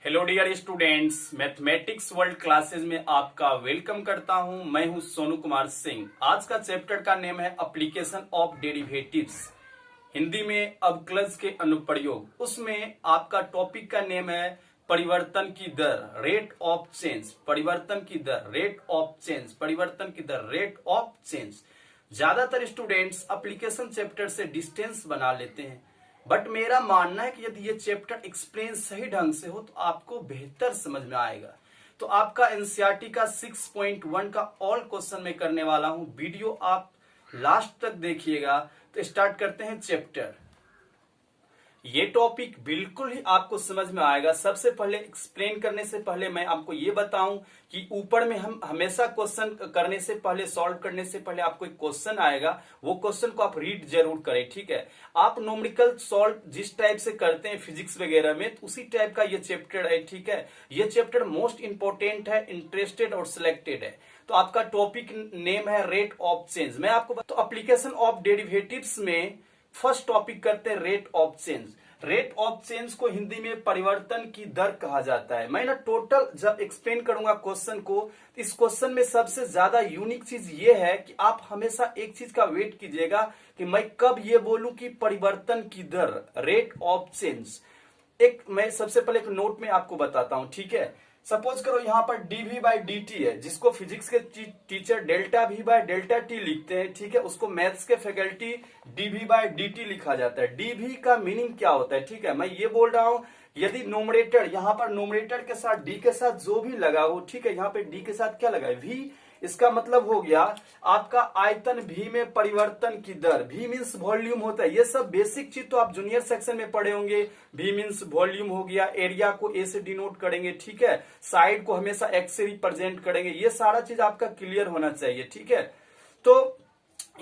Hello dear students, mathematics world classes में आपका welcome करता हूं। मैं हूं सोनू कुमार सिंह। आज का चैप्टर का नेम है एप्लीकेशन ऑफ डेरिवेटिव्स, हिंदी में अवकलज के अनुप्रयोग। उसमें आपका टॉपिक का नेम है परिवर्तन की दर, रेट ऑफ चेंज। परिवर्तन की दर, रेट ऑफ चेंज, परिवर्तन की दर, रेट ऑफ चेंज। ज्यादातर स्टूडेंट्स एप्लीकेशन चैप्टर से डिस्टेंस बना लेते हैं, बट मेरा मानना है कि यदि ये चैप्टर एक्सप्लेन सही ढंग से हो तो आपको बेहतर समझ में आएगा। तो आपका एनसीईआरटी का 6.1 का ऑल क्वेश्चन में करने वाला हूं। वीडियो आप लास्ट तक देखिएगा। तो स्टार्ट करते हैं चैप्टर। ये टॉपिक बिल्कुल ही आपको समझ में आएगा। सबसे पहले एक्सप्लेन करने से पहले मैं आपको ये बताऊं कि ऊपर में हम हमेशा क्वेश्चन करने से पहले, सॉल्व करने से पहले आपको एक क्वेश्चन आएगा, वो क्वेश्चन को आप रीड जरूर करें, ठीक है। आप न्यूमेरिकल सॉल्व जिस टाइप से करते हैं फिजिक्स वगैरह में, तो उसी टाइप का ये चैप्टर है, ठीक है। ये चैप्टर मोस्ट इंपॉर्टेंट है, इंटरेस्टेड और सिलेक्टेड है। तो आपका टॉपिक नेम है रेट ऑफ चेंज। मैं आपको तो एप्लीकेशन ऑफ डेरिवेटिव्स में फर्स्ट टॉपिक करते हैं rate of change. Rate of change को हिंदी में परिवर्तन की दर कहा जाता है। मैं ना टोटल जब एक्सप्लेन करूंगा क्वेश्चन को, तो इस क्वेश्चन में सबसे ज्यादा यूनिक चीज ये है कि आप हमेशा एक चीज का वेट कीजिएगा कि मैं कब ये बोलूं कि परिवर्तन की दर, रेट ऑफ चेंज। मैं सबसे पहले एक नोट में आपको बताता हूं, ठीक है। सपोज करो यहाँ पर dv बाई dt है, जिसको फिजिक्स के teacher delta v by delta t लिखते हैं, ठीक है। उसको मैथ्स के फैकल्टी dv बाई dt लिखा जाता है। dv का मीनिंग क्या होता है, ठीक है। मैं ये बोल रहा हूं यदि नोमरेटर, यहाँ पर नोमरेटर के साथ d के साथ जो भी लगा हो, ठीक है। यहाँ पे d के साथ क्या लगा है, v। इसका मतलब हो गया आपका आयतन v में परिवर्तन की दर। v मीन्स वॉल्यूम होता है। ये सब बेसिक चीज तो आप जूनियर सेक्शन में पढ़े होंगे। v मीन्स वॉल्यूम हो गया, एरिया को a से डिनोट करेंगे, ठीक है। साइड को हमेशा x से रिप्रेजेंट करेंगे। ये सारा चीज आपका क्लियर होना चाहिए, ठीक है। तो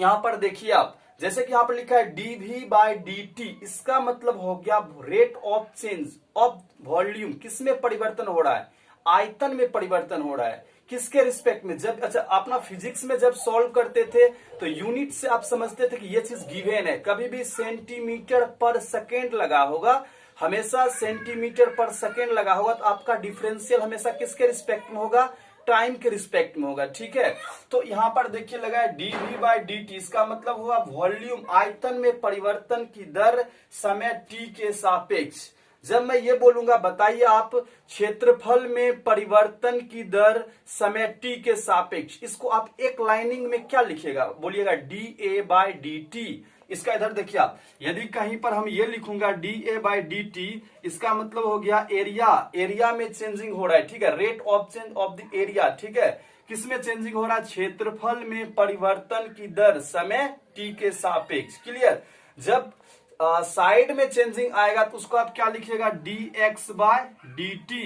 यहां पर देखिए आप, जैसे कि यहां पर लिखा है dv बाय dt, इसका मतलब हो गया rate of change of volume. किसमें परिवर्तन हो रहा है, आयतन में परिवर्तन हो रहा है। किसके रिस्पेक्ट में, जब अच्छा अपना फिजिक्स में जब सॉल्व करते थे तो यूनिट से आप समझते थे कि ये चीज गिवन है। कभी भी सेंटीमीटर पर सेकेंड लगा होगा, हमेशा सेंटीमीटर पर सेकेंड लगा होगा, तो आपका डिफरेंशियल हमेशा किसके रिस्पेक्ट में होगा, टाइम के रिस्पेक्ट में होगा, ठीक है। तो यहां पर देखिए लगा है dv बाई dt, इसका मतलब हुआ वॉल्यूम, आयतन में परिवर्तन की दर समय t के सापेक्ष। जब मैं ये बोलूंगा, बताइए आप, क्षेत्रफल में परिवर्तन की दर समय t के सापेक्ष, इसको आप एक लाइनिंग में क्या लिखेगा, बोलिएगा dA बाई dt। इसका इधर देखिए आप, यदि कहीं पर हम ये लिखूंगा dA बाई dt, इसका मतलब हो गया एरिया, एरिया में चेंजिंग हो रहा है, ठीक है। Rate of change of the area, ठीक है। किसमें चेंजिंग हो रहा है, क्षेत्रफल में परिवर्तन की दर समय t के सापेक्ष। क्लियर। जब साइड में चेंजिंग आएगा तो उसको आप क्या लिखिएगा, dx बाय dt,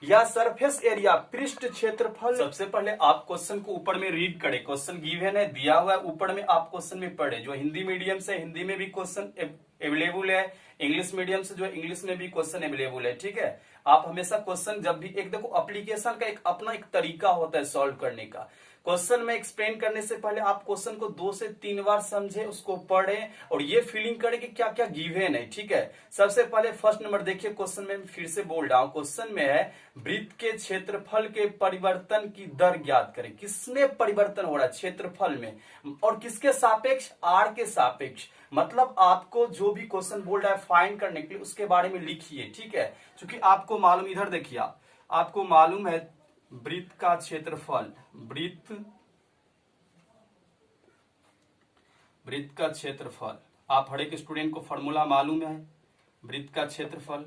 या सरफेस एरिया, पृष्ठ क्षेत्रफल। सबसे पहले आप क्वेश्चन को ऊपर में रीड करें। क्वेश्चन गिवन है, दिया हुआ है, ऊपर में आप क्वेश्चन में पढ़े। जो हिंदी मीडियम से हिंदी में भी क्वेश्चन अवेलेबल है, इंग्लिश मीडियम से जो इंग्लिश में भी क्वेश्चन अवेलेबल है, ठीक है। आप हमेशा क्वेश्चन जब भी, एक देखो एप्लीकेशन का एक अपना एक तरीका होता है सॉल्व करने का। क्वेश्चन में एक्सप्लेन करने से पहले आप क्वेश्चन को 2 से 3 बार समझे, उसको पढ़ें और ये फीलिंग करें कि क्या क्या गिवन है, ठीक है। सबसे पहले फर्स्ट नंबर देखिए, क्वेश्चन में फिर से बोल रहा हूं, क्वेश्चन में है वृत्त के क्षेत्रफल के परिवर्तन की दर ज्ञात करें। किसमें परिवर्तन हो रहा है, क्षेत्रफल में, और किसके सापेक्ष, आर के सापेक्ष। मतलब आपको जो भी क्वेश्चन बोल रहा है फाइंड करने के लिए उसके बारे में लिखिए, ठीक है। क्योंकि आपको मालूम, इधर देखिए आपको मालूम है वृत्त का क्षेत्रफल, वृत्त का क्षेत्रफल, आप हर एक स्टूडेंट को फॉर्मूला मालूम है। वृत्त का क्षेत्रफल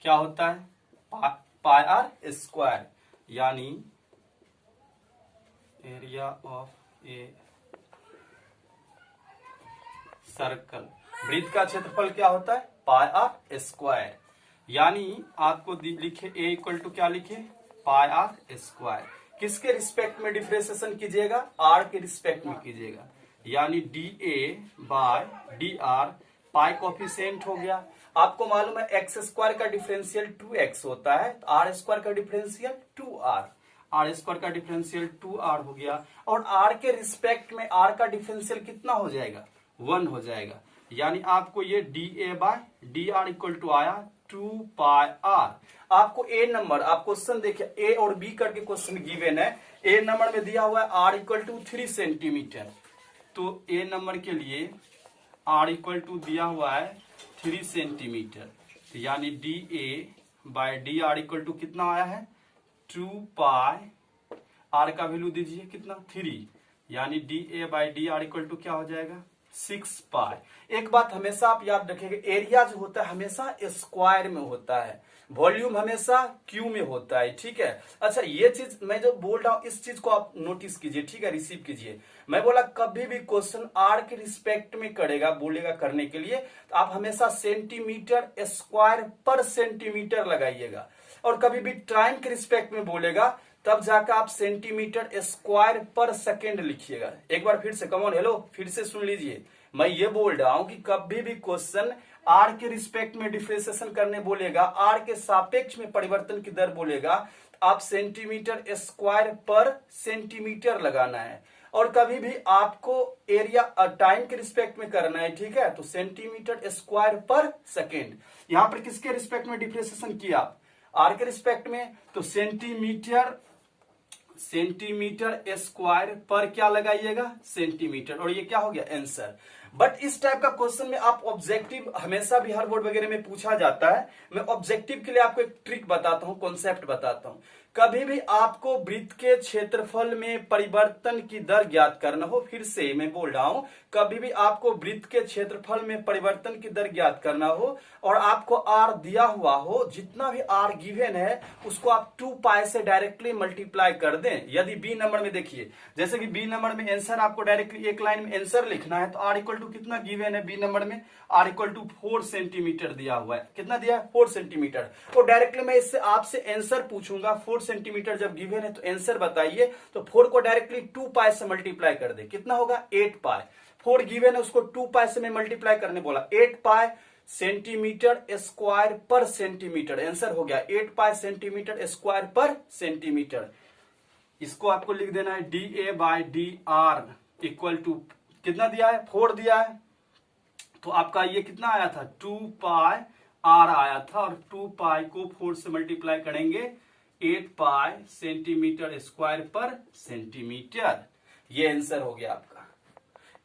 क्या होता है, पाई आर स्क्वायर, यानी एरिया ऑफ ए सर्कल। वृत्त का क्षेत्रफल क्या होता है, पाई आर स्क्वायर, यानी आपको लिखे ए इक्वल टू क्या लिखे, पाई आर स्क्वायर। किसके रिस्पेक्ट में डिफरेंशिएशन कीजिएगा, आर के रिस्पेक्ट में कीजिएगा, यानी dA by dr, pi coefficient हो गया। आपको मालूम है एक्स स्क्वायर का डिफरेंशियल 2x होता है, तो आर स्क्वायर का डिफरेंशियल 2r, आर स्क्वायर का डिफरेंशियल 2r हो गया। और r के रिस्पेक्ट में r का डिफरेंशियल कितना हो जाएगा, 1 हो जाएगा। यानी आपको ये dA by dr equal to आया 2 पाई आर। आपको ए नंबर, आप क्वेश्चन देखिए, ए और बी करके क्वेश्चन गिवन है। ए नंबर में दिया हुआ है आर इक्वल टू 3 सेंटीमीटर। तो ए नंबर के लिए आर इक्वल टू दिया हुआ है 3 सेंटीमीटर, तो यानी d A by d r equal to कितना आया है 2 पाई। आर का वैल्यू दीजिए कितना 3, यानी d A by d r equal to क्या हो जाएगा 6 पाई। एक बात हमेशा आप याद रखेंगे, एरिया जो होता है हमेशा स्क्वायर में होता है, वॉल्यूम हमेशा क्यू में होता है, ठीक है। अच्छा, ये चीज मैं जो बोल रहा हूं इस चीज को आप नोटिस कीजिए, ठीक है, रिसीव कीजिए। मैं बोला कभी भी क्वेश्चन आर के रिस्पेक्ट में करेगा, बोलेगा करने के लिए, तो आप हमेशा सेंटीमीटर स्क्वायर पर सेंटीमीटर लगाइएगा। और कभी भी टाइम के रिस्पेक्ट में बोलेगा तब जाकर आप सेंटीमीटर स्क्वायर पर सेकेंड लिखिएगा। एक बार फिर से, कमॉन, हेलो, फिर से सुन लीजिए। मैं ये बोल रहा हूं कि कभी भी क्वेश्चन आर के रिस्पेक्ट में डिफरेंशिएशन करने बोलेगा, आर के सापेक्ष में परिवर्तन की दर बोलेगा, तो आप सेंटीमीटर स्क्वायर पर सेंटीमीटर लगाना है। और कभी भी आपको एरिया टाइम के रिस्पेक्ट में करना है, ठीक है, तो सेंटीमीटर स्क्वायर पर सेकेंड। यहां पर किसके रिस्पेक्ट में डिफरेंशिएशन किया, आर के रिस्पेक्ट में, तो सेंटीमीटर स्क्वायर पर क्या लगाइएगा सेंटीमीटर, और ये क्या हो गया आंसर। बट इस टाइप का क्वेश्चन में आप ऑब्जेक्टिव हमेशा भी हर बोर्ड वगैरह में पूछा जाता है। मैं ऑब्जेक्टिव के लिए आपको एक ट्रिक बताता हूं, कॉन्सेप्ट बताता हूं। कभी भी आपको वृत्त के क्षेत्रफल में परिवर्तन की दर ज्ञात करना हो, फिर से मैं बोल रहा हूं, कभी भी आपको वृत्त के क्षेत्रफल में परिवर्तन की दर ज्ञात करना हो और आपको आर दिया हुआ हो, जितना भी आर गिवन है उसको आप 2 पाई से डायरेक्टली मल्टीप्लाई कर दें। यदि बी नंबर में देखिए, जैसे कि बी नंबर में आंसर आपको डायरेक्टली एक लाइन में आंसर लिखना है, तो आर इक्वल टू कितना गिवन है बी नंबर में, आर इक्वल टू 4 सेंटीमीटर दिया हुआ है। कितना दिया है 4 सेंटीमीटर। और डायरेक्टली मैं इससे आपसे आंसर पूछूंगा, 4 सेंटीमीटर जब गिवन है तो आंसर बताइए, तो 4 को डायरेक्टली 2 पाई से मल्टीप्लाई कर दे, कितना होगा 8 पाई। 4 गिवन है, उसको 2 पाई से मैं मल्टीप्लाई करने बोला, 8 पाई सेंटीमीटर स्क्वायर पर सेंटीमीटर, आंसर हो गया 8 पाई सेंटीमीटर स्क्वायर पर सेंटीमीटर। इसको आपको लिख देना है d A by d r equal to कितना दिया है 4 दिया है, तो आपका ये कितना आया था 2 पाई आर आया था, और 2 पाई को 4 से मल्टीप्लाई करेंगे 8 पाई सेंटीमीटर स्क्वायर पर सेंटीमीटर। ये आंसर हो गया आपका।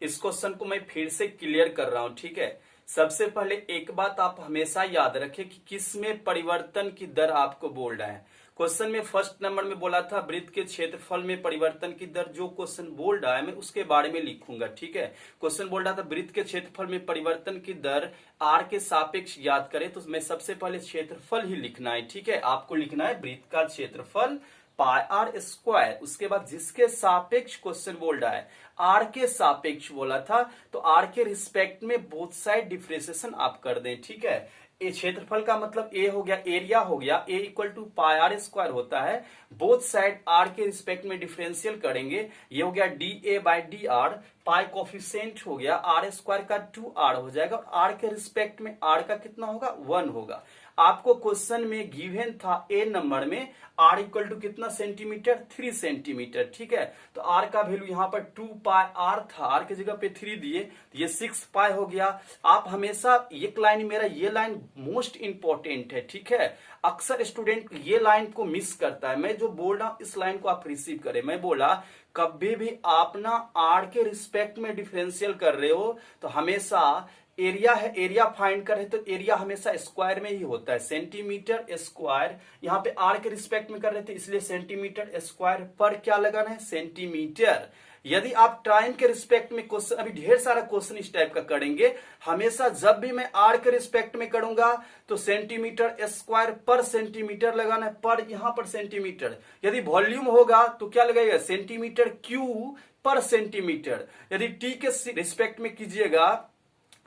इस क्वेश्चन को मैं फिर से क्लियर कर रहा हूं, ठीक है। सबसे पहले एक बात आप हमेशा याद रखें कि किस में परिवर्तन की दर आपको बोल रहा है। क्वेश्चन में फर्स्ट नंबर में बोला था वृत्त के क्षेत्रफल में परिवर्तन की दर, जो क्वेश्चन बोल रहा है मैं उसके बारे में लिखूंगा, ठीक है। क्वेश्चन बोल रहा था वृत्त के क्षेत्रफल में परिवर्तन की दर आर के सापेक्ष याद करें, तो मैं सबसे पहले क्षेत्रफल ही लिखना है, ठीक है। आपको लिखना है वृत्त का क्षेत्रफल पाई आर स्क्वायर, उसके बाद जिसके सापेक्ष क्वेश्चन बोल रहा है, आर के सापेक्ष बोला था, तो आर के रिस्पेक्ट में बोथ साइड डिफरेंशिएशन आप कर दें, ठीक है। ए क्षेत्रफल का मतलब ए हो गया, एरिया हो गया, A equal to pi r square होता है, बोथ साइड आर के रिस्पेक्ट में डिफरेंशियल करेंगे, ये हो गया d A by d r, pi coefficient हो गया, आर स्क्वायर का 2 आर हो जाएगा, और आर के रिस्पेक्ट में आर का कितना होगा 1 होगा। आपको क्वेश्चन में गिवन था ए नंबर में आर इक्वल टू कितना सेंटीमीटर 3 सेंटीमीटर, ठीक है। तो आर का वैल्यू यहाँ पर 2 पाई आर था, आर की जगह पे 3 दिए, तो ये 6 पाई हो गया। आप हमेशा एक लाइन, मेरा ये लाइन मोस्ट इंपॉर्टेंट है, ठीक है। अक्सर स्टूडेंट ये लाइन को मिस करता है, मैं जो बोल रहा हूं इस लाइन को आप रिसीव करें। मैं बोला कभी भी आप ना आर के रिस्पेक्ट में डिफरेंशियल कर रहे हो तो हमेशा एरिया है, एरिया फाइंड कर रहे तो एरिया हमेशा स्क्वायर में ही होता है, सेंटीमीटर स्क्वायर। यहाँ पे आर के रिस्पेक्ट में कर रहे थे इसलिए सेंटीमीटर स्क्वायर पर क्या लगाना है सेंटीमीटर। यदि आप टाइम के रिस्पेक्ट में क्वेश्चन, अभी ढेर सारा क्वेश्चन इस टाइप का करेंगे, हमेशा जब भी मैं आर के रिस्पेक्ट में करूंगा तो सेंटीमीटर स्क्वायर पर सेंटीमीटर लगाना है, पर यहां पर सेंटीमीटर। यदि वॉल्यूम होगा तो क्या लगेगा सेंटीमीटर क्यू पर सेंटीमीटर। यदि टी के रिस्पेक्ट में कीजिएगा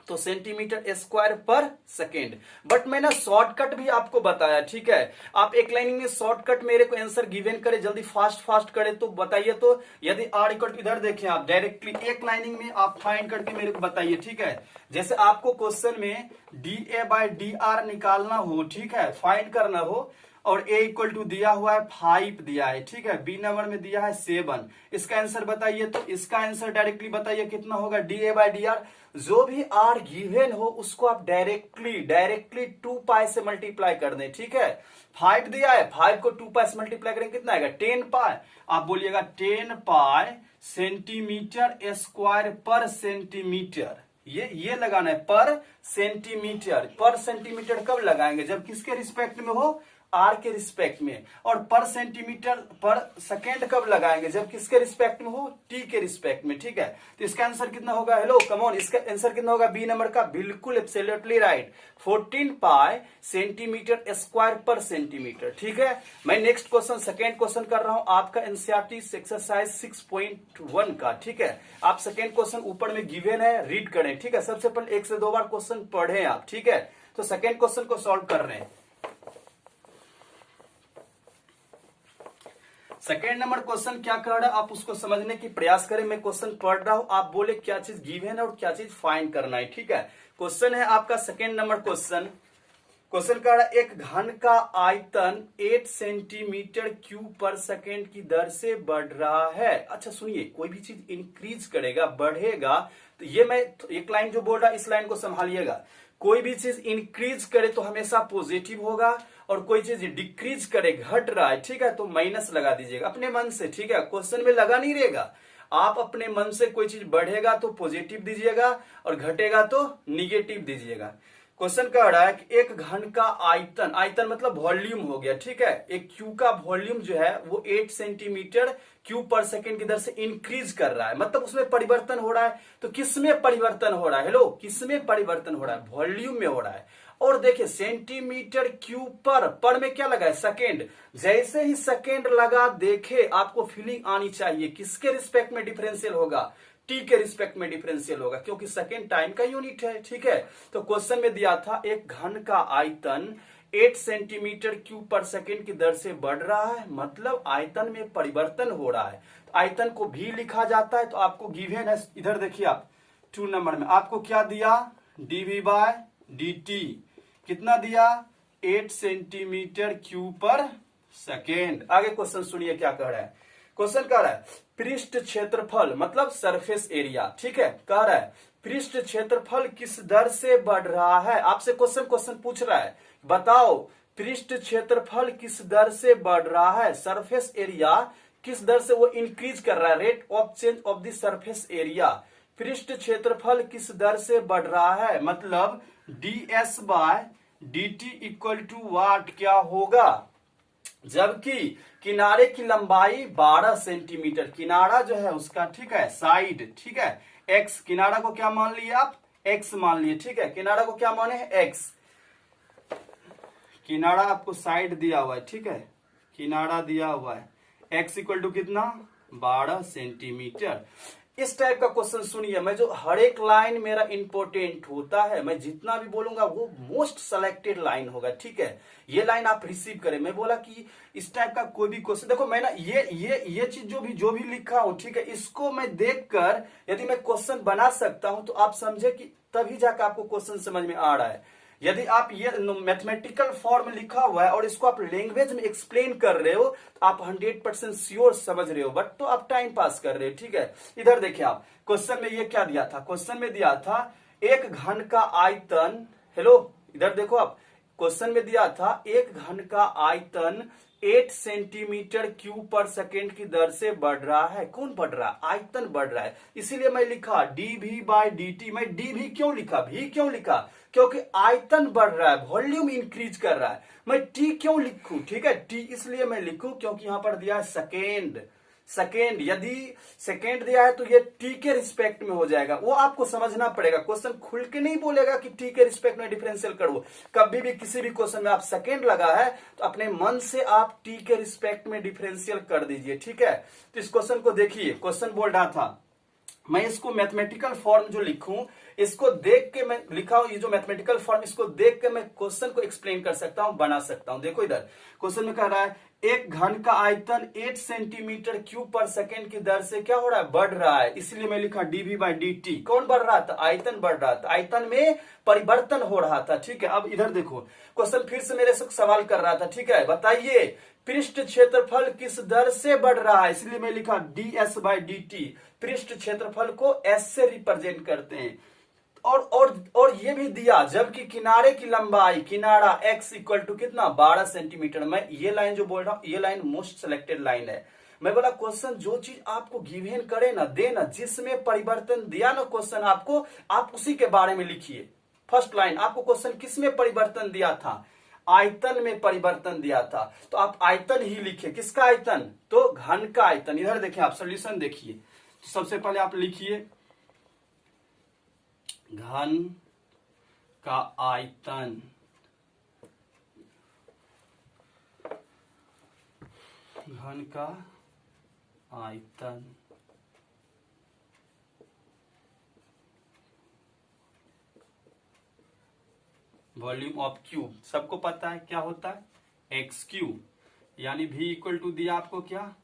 तो सेंटीमीटर स्क्वायर पर सेकेंड। बट मैंने शॉर्टकट भी आपको बताया, ठीक है। आप एक लाइनिंग में शॉर्टकट मेरे को आंसर गिवन करे, जल्दी फास्ट करे तो बताइए। तो यदि आर इक्वल इधर देखें, आप डायरेक्टली एक लाइनिंग में आप फाइंड करके मेरे को बताइए, ठीक है। जैसे आपको क्वेश्चन में d A by d r निकालना हो, ठीक है, फाइंड करना हो, और a इक्वल टू दिया हुआ है 5 दिया है, ठीक है। बी नंबर में दिया है 7। इसका आंसर बताइए, तो इसका आंसर डायरेक्टली बताइए कितना होगा, DA/DR। जो भी r गिवन हो उसको आप डायरेक्टली 2 पाई से मल्टीप्लाई कर दें, ठीक है। 5 दिया है, 5 को 2 पाई से मल्टीप्लाई करेंगे कितना आएगा, 10 पाई। आप बोलिएगा 10 पाई सेंटीमीटर स्क्वायर पर सेंटीमीटर, ये लगाना है पर सेंटीमीटर। पर सेंटीमीटर कब लगाएंगे, जब किसके रिस्पेक्ट में हो, आर के रिस्पेक्ट में। और पर सेंटीमीटर पर सेकेंड कब लगाएंगे, जब किसके रिस्पेक्ट में हो, टी के रिस्पेक्ट में, ठीक है। तो इसका आंसर कितना होगा, हेलो कम ऑन, इसका आंसर कितना होगा, बी नंबर का, बिल्कुल एब्सोल्युटली राइट, 14 पाई सेंटीमीटर स्क्वायर पर सेंटीमीटर, ठीक है। मैं नेक्स्ट क्वेश्चन, सेकेंड क्वेश्चन कर रहा हूं आपका एनसीईआरटी एक्सरसाइज 6.1 का, ठीक है। आप सेकेंड क्वेश्चन ऊपर में गिवन है, रीड करें, ठीक है। सबसे पहले 1 से 2 बार क्वेश्चन पढ़े आप, ठीक है। तो सेकेंड क्वेश्चन को सॉल्व कर रहे हैं। सेकेंड नंबर क्वेश्चन क्या कह रहा है, आप उसको समझने की प्रयास करें। मैं क्वेश्चन पढ़ रहा हूं, आप बोले क्या चीज गिवन है और क्या चीज फाइंड करना है, ठीक है। क्वेश्चन है आपका सेकेंड नंबर क्वेश्चन कह रहा है, एक घन का आयतन 8 सेंटीमीटर क्यूब पर सेकेंड की दर से बढ़ रहा है। अच्छा सुनिए, कोई भी चीज इंक्रीज करेगा, बढ़ेगा, तो ये मैं एक लाइन जो बोल रहा है इस लाइन को संभालिएगा। कोई भी चीज इंक्रीज करे तो हमेशा पॉजिटिव होगा, और कोई चीज डिक्रीज करे, घट रहा है, ठीक है, तो माइनस लगा दीजिएगा अपने मन से, ठीक है। क्वेश्चन में लगा नहीं रहेगा, आप अपने मन से कोई चीज बढ़ेगा तो पॉजिटिव दीजिएगा और घटेगा तो निगेटिव दीजिएगा। क्वेश्चन कह रहा है कि एक घन का आयतन, आयतन मतलब वॉल्यूम हो गया, ठीक है। एक क्यूब का वॉल्यूम जो है वो 8 सेंटीमीटर क्यूब पर सेकेंड की दर से इंक्रीज कर रहा है, मतलब उसमें परिवर्तन हो रहा है। तो किसमें परिवर्तन हो रहा है, हेलो किसमें परिवर्तन हो रहा है, वॉल्यूम में हो रहा है। और देखिए सेंटीमीटर क्यूब पर में क्या लगा है, सेकेंड। जैसे ही सेकेंड लगा, देखे आपको फीलिंग आनी चाहिए किसके रिस्पेक्ट में डिफरेंशियल होगा, टी के रिस्पेक्ट में डिफरेंशियल होगा, क्योंकि सेकेंड टाइम का यूनिट है, ठीक है। तो क्वेश्चन में दिया था एक घन का आयतन 8 सेंटीमीटर क्यूब पर सेकेंड की दर से बढ़ रहा है, मतलब आयतन में परिवर्तन हो रहा है। तो आयतन को भी लिखा जाता है, तो आपको गिवन है, इधर देखिए आप 2 नंबर में आपको क्या दिया, dv/dt कितना दिया, 8 सेंटीमीटर क्यूब पर सेकेंड। आगे क्वेश्चन सुनिए क्या कह रहा है। क्वेश्चन कह रहा है पृष्ठ क्षेत्रफल मतलब सरफेस एरिया, ठीक है। कह रहा है पृष्ठ क्षेत्रफल किस दर से बढ़ रहा है, आपसे क्वेश्चन पूछ रहा है, बताओ पृष्ठ क्षेत्रफल किस दर से बढ़ रहा है, सरफेस एरिया किस दर से वो इंक्रीज कर रहा है, rate of change of the surface area. पृष्ठ क्षेत्रफल किस दर से बढ़ रहा है, मतलब ds/dt इक्वल टू वाट क्या होगा, जबकि किनारे की लंबाई 12 सेंटीमीटर, किनारा जो है उसका, ठीक है, साइड, ठीक है, x, किनारा को क्या मान लिए आप, x मान लिए, ठीक है। किनारा को क्या माने हैं, x, किनारा आपको साइड दिया हुआ है, ठीक है, किनारा दिया हुआ है, x इक्वल टू कितना, 12 सेंटीमीटर। इस टाइप का क्वेश्चन सुनिए, मैं जो हर एक लाइन मेरा इंपॉर्टेंट होता है, मैं जितना भी बोलूंगा वो मोस्ट सेलेक्टेड लाइन होगा, ठीक है। ये लाइन आप रिसीव करें। मैं बोला कि इस टाइप का कोई भी क्वेश्चन, देखो मैं ना ये चीज जो भी लिखा हूं, ठीक है, इसको मैं देखकर यदि मैं क्वेश्चन बना सकता हूं तो आप समझे कि तभी जाकर आपको क्वेश्चन समझ में आ रहा है। यदि आप ये मैथमेटिकल फॉर्म में लिखा हुआ है और इसको आप लैंग्वेज में एक्सप्लेन कर रहे हो तो आप 100% श्योर समझ रहे हो, बट तो आप टाइम पास कर रहे हो, ठीक है। इधर देखिए आप क्वेश्चन में ये क्या दिया था, क्वेश्चन में दिया था एक घन का आयतन, हेलो इधर देखो आप, क्वेश्चन में दिया था एक घन का आयतन 8 सेंटीमीटर क्यूब पर सेकेंड की दर से बढ़ रहा है। कौन बढ़ रहा है, आयतन बढ़ रहा है, इसीलिए मैं लिखा dv/dt। मैं dv क्यों लिखा, v क्यों लिखा, क्योंकि आयतन बढ़ रहा है, वॉल्यूम इंक्रीज कर रहा है। मैं t क्यों लिखूं, ठीक है, t इसलिए मैं लिखूं क्योंकि यहां पर दिया है सेकेंड, यदि सेकेंड दिया है तो ये टी के रिस्पेक्ट में हो जाएगा, वो आपको समझना पड़ेगा। क्वेश्चन खुल के नहीं बोलेगा कि टी के रिस्पेक्ट में डिफरेंशियल करो, कभी भी किसी भी क्वेश्चन में आप सेकेंड लगा है तो अपने मन से आप टी के रिस्पेक्ट में डिफरेंशियल कर दीजिए, ठीक है। तो इस क्वेश्चन को देखिए, क्वेश्चन बोल रहा था मैं इसको मैथमेटिकल फॉर्म जो लिखूं, इसको देख के मैं लिखा हूं, ये जो मैथमेटिकल फॉर्म, इसको देख के मैं क्वेश्चन को एक्सप्लेन कर सकता हूं, बना सकता हूं। देखो इधर क्वेश्चन में कह रहा है एक घन का आयतन 8 सेंटीमीटर क्यूब पर सेकेंड की दर से क्या हो रहा है, बढ़ रहा है, इसलिए मैं लिखा डीवी बाई डी टी। कौन बढ़ रहा था, आयतन बढ़ रहा था, आयतन में परिवर्तन हो रहा था। ठीक है, अब इधर देखो क्वेश्चन फिर से मेरे से सवाल कर रहा था। ठीक है, बताइए पृष्ठ क्षेत्रफल किस दर से बढ़ रहा है, इसलिए मैं लिखा D S by d T. पृष्ठ क्षेत्रफल को एस से रिप्रेजेंट करते हैं। और ये भी दिया, जबकि किनारे की लंबाई, किनारा x इक्वल टू कितना, 12 सेंटीमीटर। मैं ये लाइन जो बोल रहा हूं, ये लाइन मोस्ट सिलेक्टेड लाइन है। मैं बोला क्वेश्चन जो चीज आपको गिवन करे ना, दे ना, जिसमें परिवर्तन दिया ना क्वेश्चन आपको, आप उसी के बारे में लिखिए। फर्स्ट लाइन आपको क्वेश्चन किस में परिवर्तन दिया था, आयतन में परिवर्तन दिया था, तो आप आयतन ही लिखिए। किसका आयतन, तो घन का आयतन। इधर देखिए, आप सोल्यूशन देखिए। तो सबसे पहले आप लिखिए घन का आयतन, घन का आयतन वॉल्यूम ऑफ क्यूब। सबको पता है क्या होता है, एक्स क्यूब, यानी v इक्वल टू दिया आपको क्या,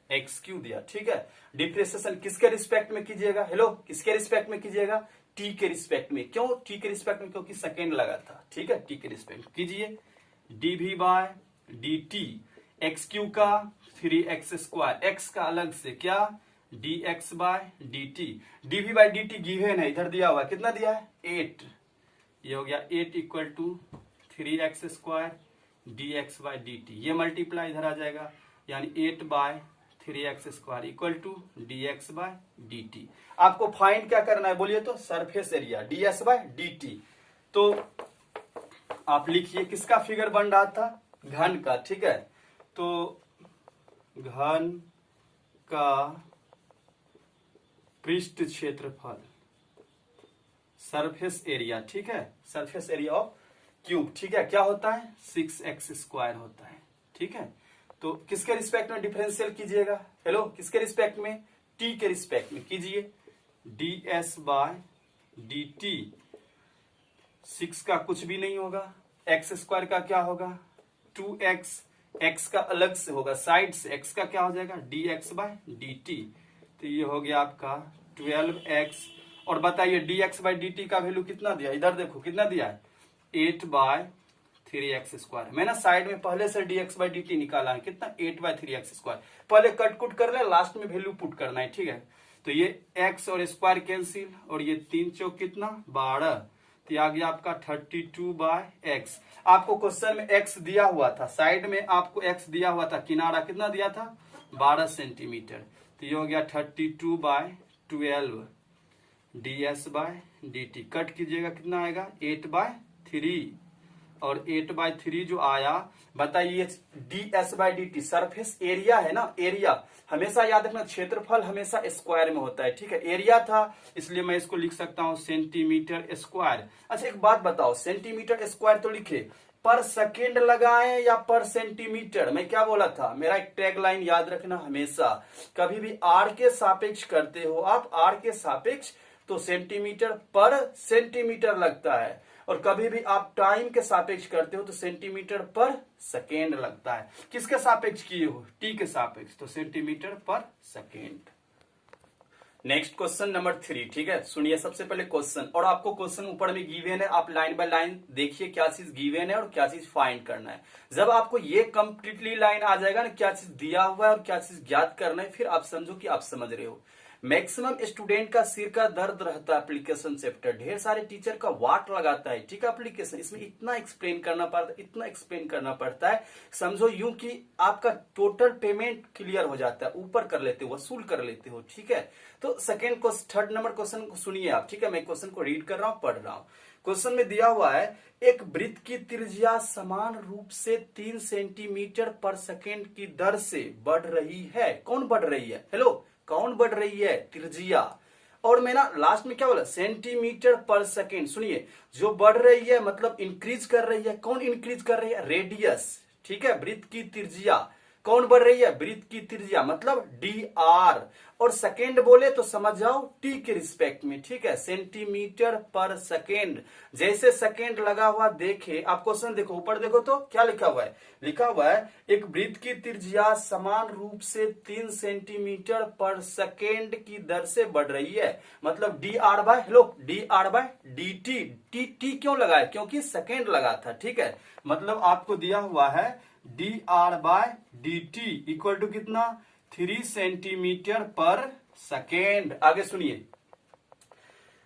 एक्स क्यूब दिया। ठीक है, डिफ्रेंशिएशन किसके रिस्पेक्ट में कीजिएगा, हेलो किसके रिस्पेक्ट में कीजिएगा, टी के रिस्पेक्ट में। क्यों टी के रिस्पेक्ट में, क्योंकि सेकेंड लगा था। ठीक है, टी के रिस्पेक्ट कीजिए, d v by d t, x cube का 3x स्क्वायर, एक्स का अलग से क्या, d x by d t. D v by d t given है, इधर दिया हुआ कितना दिया है, 8। ये हो गया 8 equal to 3x square d x by d t. ये मल्टीप्लाई इधर आ जाएगा, यानी 8 by 3x square equal to d x by d t. आपको फाइंड क्या करना है बोलिए तो, surface area d s by d t. तो आप लिखिए किसका फिगर बन रहा था, घन का। ठीक है, तो घन का पृष्ठ क्षेत्रफल, सरफेस एरिया। ठीक है, सरफेस एरिया ऑफ क्यूब। ठीक है, क्या होता है, 6x स्क्वायर होता है। ठीक है, तो किसके रिस्पेक्ट में डिफरेंशियल कीजिएगा, हेलो किसके रिस्पेक्ट में, t के रिस्पेक्ट में कीजिए, d s by d t. 6 का कुछ भी नहीं होगा, x स्क्वायर का क्या होगा, 2x, x का अलग से होगा साइड से, x का क्या हो जाएगा, d x by d t. तो ये हो गया आपका 12x। और बताइए d x by d t का वैल्यू कितना दिया, इधर देखो कितना दिया है, 8 बाय 3x स्क्वायर। मैंने साइड में पहले से D x by d T निकाला है, कितना, 8 बाय 3x स्क्वायर। पहले कट कुट कर ले, लास्ट में वैल्यू पुट करना है। ठीक है, तो ये x और स्क्वायर कैंसिल, और ये 3 चौक कितना, 12। तो आ गया आपका 32 बाय x। आपको क्वेश्चन में x दिया हुआ था, साइड में आपको x दिया हुआ था, किनारा कितना दिया था, 12 सेंटीमीटर। तो ये हो गया 32 by 12 d s by d t. Cut कीजिएगा कितना आएगा, 8 बाय 3, और 8 बाय 3 जो आया, बताइए d s by d t surface area है ना, एरिया हमेशा याद रखना, क्षेत्रफल हमेशा स्क्वायर में होता है। ठीक है, एरिया था इसलिए मैं इसको लिख सकता हूं सेंटीमीटर स्क्वायर। अच्छा एक बात बताओ, सेंटीमीटर स्क्वायर तो लिखे, पर सेकेंड लगाएं या पर सेंटीमीटर। मैं क्या बोला था, मेरा एक टैग लाइन याद रखना, हमेशा कभी भी आर के सापेक्ष करते हो आप, आर के सापेक्ष तो सेंटीमीटर पर सेंटीमीटर लगता है, और कभी भी आप टाइम के सापेक्ष करते हो तो सेंटीमीटर पर सेकेंड लगता है। किसके सापेक्ष किए हो, टी के सापेक्ष, तो सेंटीमीटर पर सेकेंड। Next question number 3। ठीक है, सुनिए सबसे पहले क्वेश्चन, और आपको क्वेश्चन ऊपर में गिवन है, आप लाइन बाय लाइन देखिए क्या चीज गिवन है और क्या चीज फाइंड करना है। जब आपको ये कंप्लीटली लाइन आ जाएगा ना, क्या चीज दिया हुआ है और क्या चीज ज्ञात करना है, फिर आप समझो कि आप समझ रहे हो। मैक्सिमम स्टूडेंट का सिर का दर्द रहता है एप्लीकेशन चैप्टर, ढेर सारे टीचर का वाट लगाता है। ठीक है, एप्लीकेशन इसमें इतना एक्सप्लेन करना पड़ता है, इतना एक्सप्लेन करना पड़ता है, समझो यूं कि आपका टोटल पेमेंट क्लियर हो जाता है, ऊपर कर लेते हो, वसूल कर लेते हो। ठीक है, तो सेकेंड को थर्ड नंबर क्वेश्चन को सुनिए आप। ठीक है, मैं क्वेश्चन को रीड कर रहा हूं, पढ़ रहा हूं। क्वेश्चन में दिया हुआ है, एक वृत्त की त्रिज्या समान रूप से 3 सेंटीमीटर पर सेकेंड की दर से बढ़ रही है। कौन बढ़ रही है, हेलो कौन बढ़ रही है, त्रिज्या। और मैं ना लास्ट में क्या बोला, सेंटीमीटर पर सेकेंड। सुनिए, जो बढ़ रही है मतलब इंक्रीज कर रही है, कौन इंक्रीज कर रही है, रेडियस। ठीक है, वृत्त की त्रिज्या कौन बढ़ रही है? वृत्त की त्रिज्या, मतलब डी आर। और सेकेंड बोले तो समझ जाओ टी के रिस्पेक्ट में, ठीक है, सेंटीमीटर पर सेकेंड। जैसे सेकेंड लगा हुआ देखे आप, क्वेश्चन देखो, ऊपर देखो तो क्या लिखा हुआ है? लिखा हुआ है एक वृत्त की त्रिज्या समान रूप से 3 सेंटीमीटर पर सेकेंड की दर से बढ़ रही है। मतलब d r by, hello, d r by d t. T t क्यों लगा है? क्योंकि सेकेंड लगा था, ठीक है। मतलब आपको दिया हुआ है d r by d t equal to कितना? 3 सेंटीमीटर पर सेकेंड। आगे सुनिए,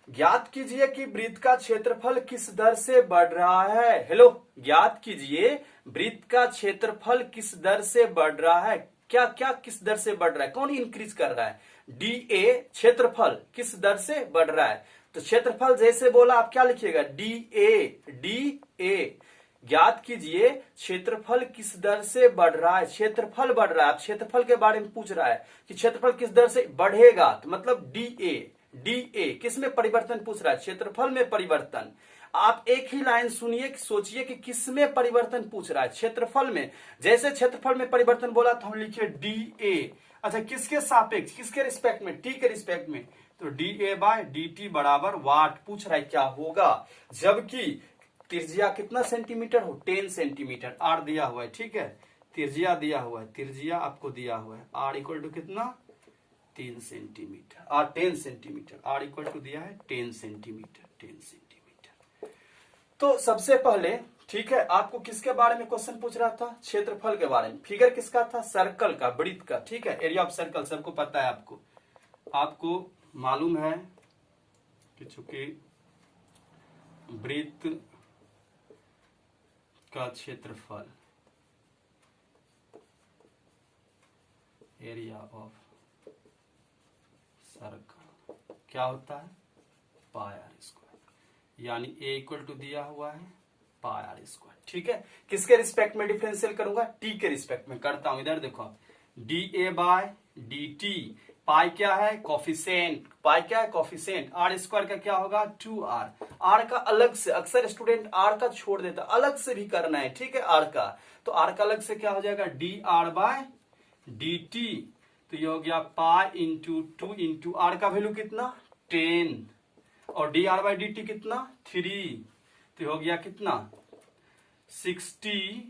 ज्ञात कीजिए कि वृत्त का क्षेत्रफल किस दर से बढ़ रहा है। हेलो, ज्ञात कीजिए वृत्त का क्षेत्रफल किस दर से बढ़ रहा है। क्या क्या किस दर से बढ़ रहा है? कौन इंक्रीज कर रहा है? डी ए, क्षेत्रफल किस दर से बढ़ रहा है। तो क्षेत्रफल जैसे बोला आप क्या लिखिएगा? D A, D A. ज्ञात कीजिए क्षेत्रफल किस दर से बढ़ रहा है। क्षेत्रफल बढ़ रहा है, आप क्षेत्रफल के बारे में पूछ रहा है कि क्षेत्रफल किस दर से बढ़ेगा, तो मतलब डी ए। डी ए किस में परिवर्तन पूछ रहा है? क्षेत्रफल में परिवर्तन। आप एक ही लाइन सुनिए, सोचिए कि किस में परिवर्तन पूछ रहा है? क्षेत्रफल में। जैसे क्षेत्रफल में परिवर्तन बोला तो हम लिखिए डी ए। अच्छा, किसके सापेक्ष, किसके रिस्पेक्ट में? टी के रिस्पेक्ट में। तो d A by d t बराबर वाट पूछ रहा है क्या होगा, जबकि त्रिज्या कितना सेंटीमीटर हो? 10 सेंटीमीटर। आर दिया हुआ है, ठीक है, त्रिज्या दिया हुआ है, त्रिज्या आपको दिया हुआ है आर इक्वल टू कितना? 3 centimetre. R 10 centimetre, r equal to दिया है 10 सेंटीमीटर, 10 सेंटीमीटर। तो सबसे पहले, ठीक है, आपको किसके बारे में क्वेश्चन पूछ रहा था? क्षेत्रफल के बारे में। फिगर किसका था? सर्कल का, वृत्त का, ठीक है, एरिया ऑफ सर्कल सबको पता है। आपको मालूम है कि चूंकि वृत्त का क्षेत्रफल, एरिया ऑफ सर्कल क्या होता है? पाई आर स्क्वायर, यानी ए इक्वल टू दिया हुआ है पाई आर स्क्वायर, ठीक है। किसके रिस्पेक्ट में डिफरेंशियल करूंगा? टी के रिस्पेक्ट में करता हूं। इधर देखो, d A by d t. Pi क्या है? कॉफिशिएंट। पाई क्या है? कॉफिशिएंट। आर स्क्वायर का क्या होगा? 2r। आर का अलग से, अक्सर स्टूडेंट आर का छोड़ देता, अलग से भी करना है, ठीक है, आर का। तो आर का अलग से क्या हो जाएगा? D r by d t. तो ये हो गया पाई इंटू 2 इंटू आर का वैल्यू कितना? 10, और d r by d t कितना? 3। तो हो गया कितना? 60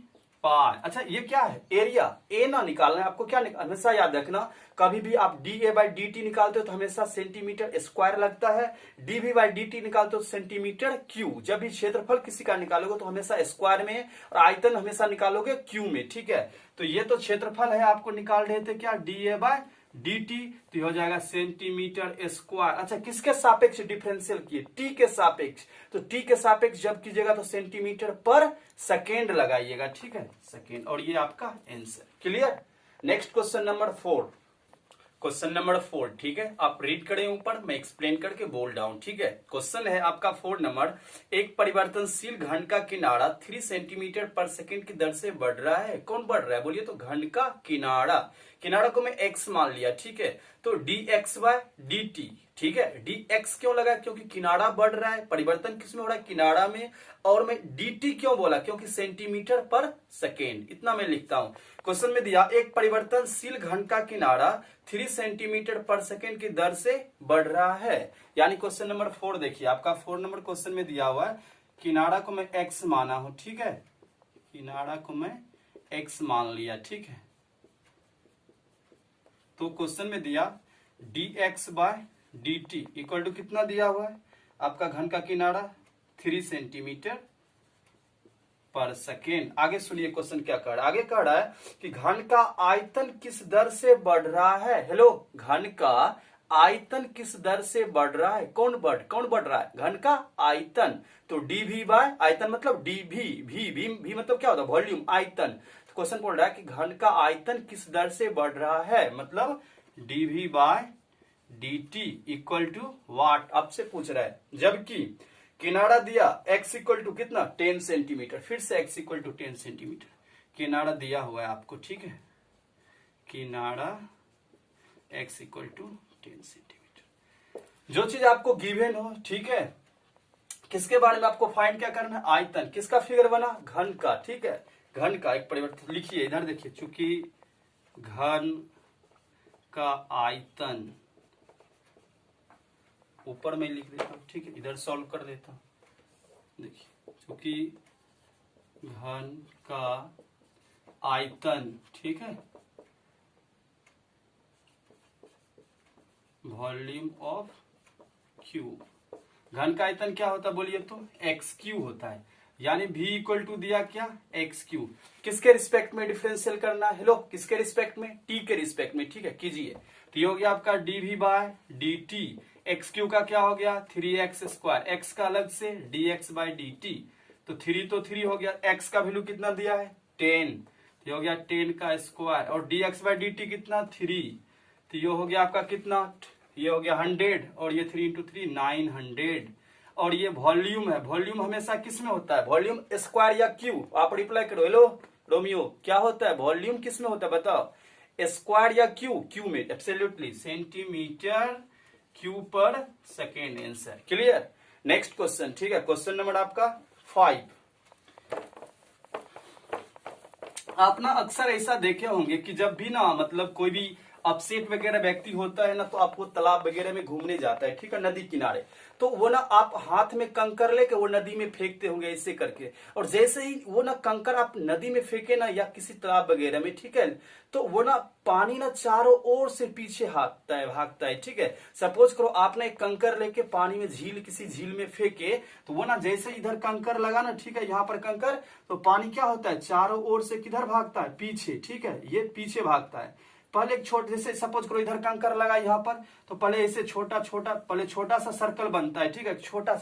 पाई। अच्छा, ये क्या है? एरिया। ए ना निकालना है आपको, क्या हमेशा याद रखना, कभी भी आप d A by d t निकालते हो तो हमेशा सेंटीमीटर स्क्वायर लगता है। D v by d t निकालते हो तो सेंटीमीटर क्यू। जब भी क्षेत्रफल किसी का निकालोगे तो हमेशा स्क्वायर में, और आयतन हमेशा निकालोगे क्यू में, ठीक है। तो ये तो क्षेत्रफल है, आपको निकाल रहे थे क्या? D A by d t. तो हो जाएगा सेंटीमीटर स्क्वायर। अच्छा, किसके सापेक्ष डिफरेंशियल किए? टी के सापेक्ष। तो टी के सापेक्ष जब कीजिएगा तो सेंटीमीटर पर सेकेंड लगाइएगा, ठीक है, सेकेंड। और ये आपका answer. Clear? Next question number 4। Question number 4, ठीक है, आप रीड करें ऊपर, मैं एक्सप्लेन करके बोल डाउन, ठीक है। क्वेश्चन है आपका 4 नंबर, एक परिवर्तनशील घन का किनारा 3 सेंटीमीटर पर सेकेंड की दर से बढ़ रहा है। कौन बढ़ रहा है बोलिए? तो घन का किनारा। किनारा को मैं x मान लिया, ठीक है। तो d x by d t, ठीक है। डी एक्स क्यों लगा? क्योंकि किनारा बढ़ रहा है। परिवर्तन किसमें हो रहा है? किनारा में। और मैं डी टी क्यों बोला? क्योंकि सेंटीमीटर पर सेकेंड। इतना मैं लिखता हूं। क्वेश्चन में दिया एक परिवर्तनशील घन का किनारा 3 सेंटीमीटर पर सेकेंड की दर से बढ़ रहा है। यानी क्वेश्चन नंबर 4 देखिए, आपका 4 नंबर क्वेश्चन में दिया हुआ है, किनारा को मैं x माना हूं, ठीक है, किनारा को मैं x मान लिया, ठीक है। तो क्वेश्चन में दिया d x by d t equal to कितना दिया हुआ है? आपका घन का किनारा 3 सेंटीमीटर पर सेकेंड। आगे सुनिए क्वेश्चन क्या कह रहा है। आगे कह रहा है कि घन का आयतन किस दर से बढ़ रहा है। हेलो, घन का आयतन किस दर से बढ़ रहा है? कौन बढ़ रहा है? घन का आयतन। तो डी वी बाय, आयतन मतलब डी भी मतलब क्या होता है? वॉल्यूम, आयतन। तो क्वेश्चन बोल रहा है कि घन का आयतन किस दर से बढ़ रहा है, मतलब d V by d t equal to what आपसे पूछ रहा है। जबकि किनारा दिया x इक्वल टू कितना? 10 सेंटीमीटर। फिर से x इक्वल टू 10 सेंटीमीटर किनारा दिया हुआ है आपको, ठीक है। किनारा x इक्वल टू 10 सेंटीमीटर। जो चीज आपको गिवन हो, ठीक है, किसके बारे में आपको फाइंड क्या करना है? आयतन। किसका फिगर बना? घन का, ठीक है, घन का। एक परिवर्तन लिखिए, इधर देखिए, चूंकि घन का आयतन, ऊपर में लिख देता हूं, ठीक है, इधर सॉल्व कर देता हूं। देखिए चूंकि घन का आयतन, ठीक है, वॉल्यूम ऑफ क्यूब, घन का आयतन क्या होता है बोलिए तो एक्स क्यू होता है, यानी v इक्वल टू दिया क्या एक्स क्यू। किसके रिस्पेक्ट में डिफरेंशियल करना है, हेलो किसके रिस्पेक्ट में, t के रिस्पेक्ट में, ठीक है, कीजिए। तो ये हो गया आपका dv by dt, x cube का क्या हो गया 3x स्क्वायर, x का अलग से dx बाय dt, तो 3 तो 3 हो गया, x का वैल्यू कितना दिया है 10, तो ये हो गया 10 का स्क्वायर, और dx बाय dt कितना 3, तो ये हो गया आपका कितना, ये हो गया 100, और ये 3 इंटू 3 900, और ये वॉल्यूम है, वॉल्यूम हमेशा किस में होता है, वॉल्यूम स्क्वायर या क्यू, आप रिप्लाई करो, हेलो रोमियो क्या होता है वॉल्यूम किस में होता है बताओ, स्क्वायर या क्यू, क्यू में, एब्सोल्युटली सेंटीमीटर क्यूब पर second, answer clear. Next question, ठीक है, क्वेश्चन नंबर आपका 5। आप ना अक्सर ऐसा देखे होंगे कि जब भी ना मतलब कोई भी अपसेट वगैरह व्यक्ति होता है ना, तो आपको तालाब वगैरह में घूमने जाता है, ठीक है, नदी किनारे, तो वो ना आप हाथ में कंकर लेके वो नदी में फेंकते होंगे ऐसे करके, और जैसे ही वो ना कंकर आप नदी में फेंके ना या किसी तालाब वगैरह में, ठीक है, तो वो ना पानी ना चारों ओर से पीछे भागता है, ठीक है। सपोज करो आपने एक कंकर लेके पानी में किसी झील में फेंके, तो वो ना जैसे इधर कंकर लगा ना, ठीक है, यहाँ पर कंकर, तो पानी क्या होता है चारों ओर से किधर भागता है पीछे, ठीक है, ये पीछे भागता है। पहले एक छोटे जैसे सपोज करो इधर कंकर लगा यहाँ पर, तो पहले ऐसे छोटा सा सर्कल बनता है, ठीक है, छोटा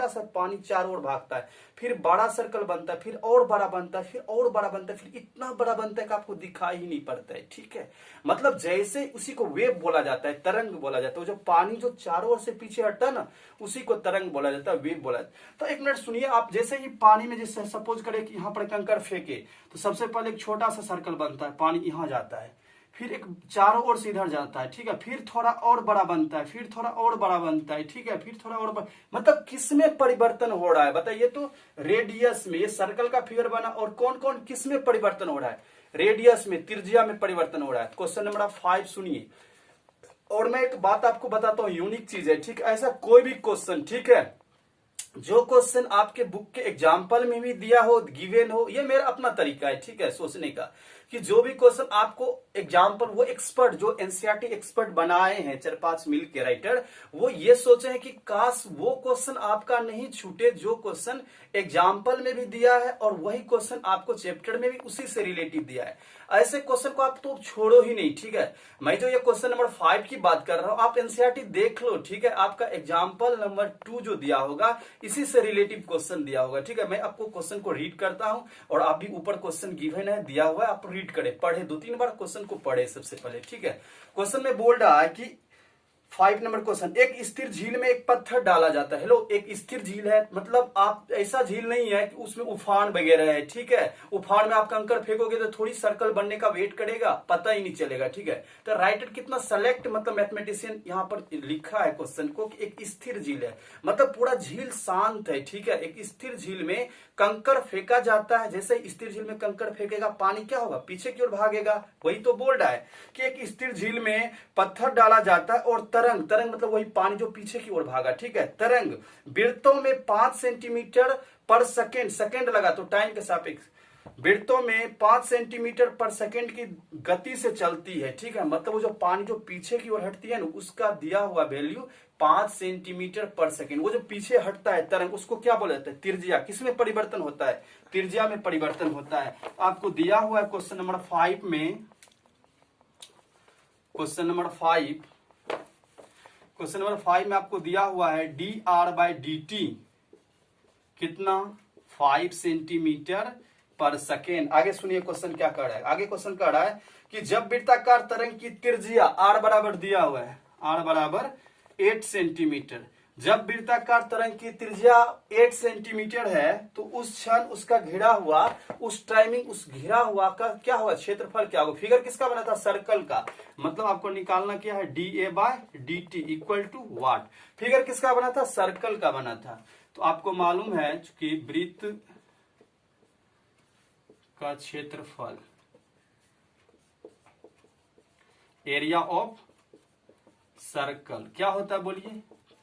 सा पानी चारों ओर भागता है, फिर बड़ा सर्कल बनता है, फिर और बड़ा बनता है, फिर और बड़ा बनता है, फिर इतना बड़ा बनता है कि आपको दिखाई ही नहीं पड़ता है, ठीक है। मतलब जैसे उसी को वेव बोला जाता है, तरंग बोला जाता है, जो पानी जो चारों ओर से पीछे हटता है ना, उसी को तरंग बोला जाता है, वेव बोला जाता है। तो एक मिनट सुनिए, आप जैसे ही पानी में जैसे सपोज करें कि यहाँ पर कंकर फेंके, तो सबसे पहले एक छोटा सा सर्कल बनता है, पानी यहाँ जाता है, फिर एक चारों ओर से इधर जाता है, ठीक है, फिर थोड़ा और बड़ा बनता है, फिर थोड़ा और बड़ा बनता है, ठीक है, फिर थोड़ा और बड़ा, मतलब किसमें परिवर्तन हो रहा है बताइए तो, रेडियस में, ये सर्कल का फिगर बना, और कौन कौन किसमें परिवर्तन हो रहा है, रेडियस में, त्रिज्या में परिवर्तन हो रहा है। क्वेश्चन नंबर 5 सुनिए, और मैं एक बात आपको बताता हूं, यूनिक चीज है, ठीक, ऐसा कोई भी क्वेश्चन, ठीक है, जो क्वेश्चन आपके बुक के एग्जाम्पल में भी दिया हो, गिवन हो, ये मेरा अपना तरीका है, ठीक है, सोचने का, कि जो भी क्वेश्चन आपको एग्जाम्पल, वो एक्सपर्ट जो एनसीईआरटी एक्सपर्ट बनाए हैं 4-5 मिल के राइटर, वो ये सोचे हैं कि काश वो क्वेश्चन आपका नहीं छूटे जो क्वेश्चन एग्जाम्पल में भी दिया है, और वही क्वेश्चन आपको चैप्टर में भी उसी से रिलेटिव दिया है। ऐसे क्वेश्चन को आप तो छोड़ो ही नहीं, ठीक है। मैं जो ये क्वेश्चन नंबर 5 की बात कर रहा हूं, आप एनसीईआरटी देख लो, ठीक है, आपका एग्जाम्पल नंबर 2 जो दिया होगा इसी से रिलेटिव क्वेश्चन दिया होगा, ठीक है। मैं आपको क्वेश्चन को रीड करता हूं, और आप भी ऊपर क्वेश्चन गिवन है दिया हुआ है, आप रीड करें, पढ़े, 2-3 बार क्वेश्चन को पढ़े सबसे पहले, ठीक है। क्वेश्चन में बोल रहा है कि 5 नंबर क्वेश्चन, एक स्थिर झील में एक पत्थर डाला जाता है, हेलो एक स्थिर झील है, मतलब आप ऐसा झील नहीं है कि उसमें उफान वगैरह है, ठीक है, उफान में आप कंकर फेंकोगे तो थोड़ी सर्कल बनने का वेट करेगा, पता ही नहीं चलेगा, ठीक है। तो राइटर कितना सेलेक्ट, मतलब मैथमेटिशियन यहाँ पर लिखा है क्वेश्चन को कि एक स्थिर झील है, मतलब पूरा झील शांत है, ठीक है, एक स्थिर झील में कंकर फेंका जाता है, जैसे स्थिर झील में कंकर फेंकेगा पानी क्या होगा पीछे की ओर भागेगा, वही तो बोल रहा है कि एक स्थिर झील में पत्थर डाला जाता है, और तरंग मतलब वही पानी जो पीछे की ओर भागा, ठीक है, तरंग वृत्तों में 5 सेंटीमीटर पर सेकेंड, सेकेंड लगा तो टाइम के सापेक्ष, वृत्तों में 5 सेंटीमीटर पर सेकेंड की गति से चलती है, ठीक है, मतलब वो जो पानी जो पीछे की ओर हटती है ना, उसका दिया हुआ वैल्यू 5 सेंटीमीटर पर सेकेंड, वो जो पीछे हटता है तरंग, उसको क्या बोला जाता है त्रिज्या, किसमें परिवर्तन होता है त्रिज्या में परिवर्तन होता है। आपको दिया हुआ है क्वेश्चन नंबर 5 में, क्वेश्चन नंबर 5 में आपको दिया हुआ है dr/dt कितना 5 सेंटीमीटर पर सेकेंड। आगे सुनिए क्वेश्चन क्या कर रहा है, आगे क्वेश्चन कर रहा है कि जब वृत्ताकार तरंग की त्रिज्या r बराबर दिया हुआ है, r बराबर 8 सेंटीमीटर, जब वृत्ताकार तरंग की त्रिज्या 8 सेंटीमीटर है, तो उस क्षण उसका घिरा हुआ, उस टाइमिंग उस घिरा हुआ का क्या हुआ क्षेत्रफल क्या होगा। फिगर किसका बना था सर्कल का, मतलब आपको निकालना क्या है dA/dt equal to watt, figure किसका बना था सर्कल का बना था। तो आपको मालूम है कि वृत्त का क्षेत्रफल एरिया ऑफ सर्कल क्या होता है बोलिए,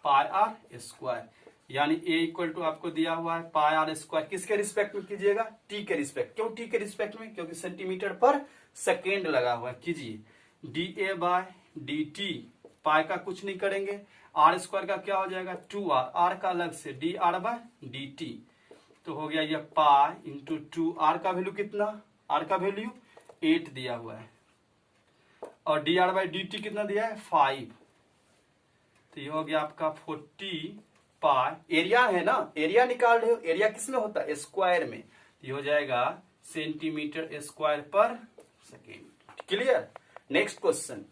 पाई आर स्क्वायर। यानी ए इक्वल टू आपको दिया हुआ है पाई आर स्क्वायर, किसके रिस्पेक्ट में कीजिएगा, टी के रिस्पेक्ट। क्यों टी के रिस्पेक्ट में, क्योंकि सेंटीमीटर पर सेकेंड लगा हुआ है। कीजिए d A by d t, pi का कुछ नहीं करेंगे, आर स्क्वायर का क्या हो जाएगा 2r, आर का अलग से d r by d t, तो हो गया ये पाई इंटू 2r का वैल्यू कितना, r का वैल्यू 8 दिया हुआ है, और d r by d t कितना दिया है 5, तो ये हो गया आपका 40 पाई। एरिया है ना, एरिया निकाल रहे हो, एरिया किस में होता है, स्क्वायर में, तो ये हो जाएगा सेंटीमीटर स्क्वायर पर second. Clear. Next question,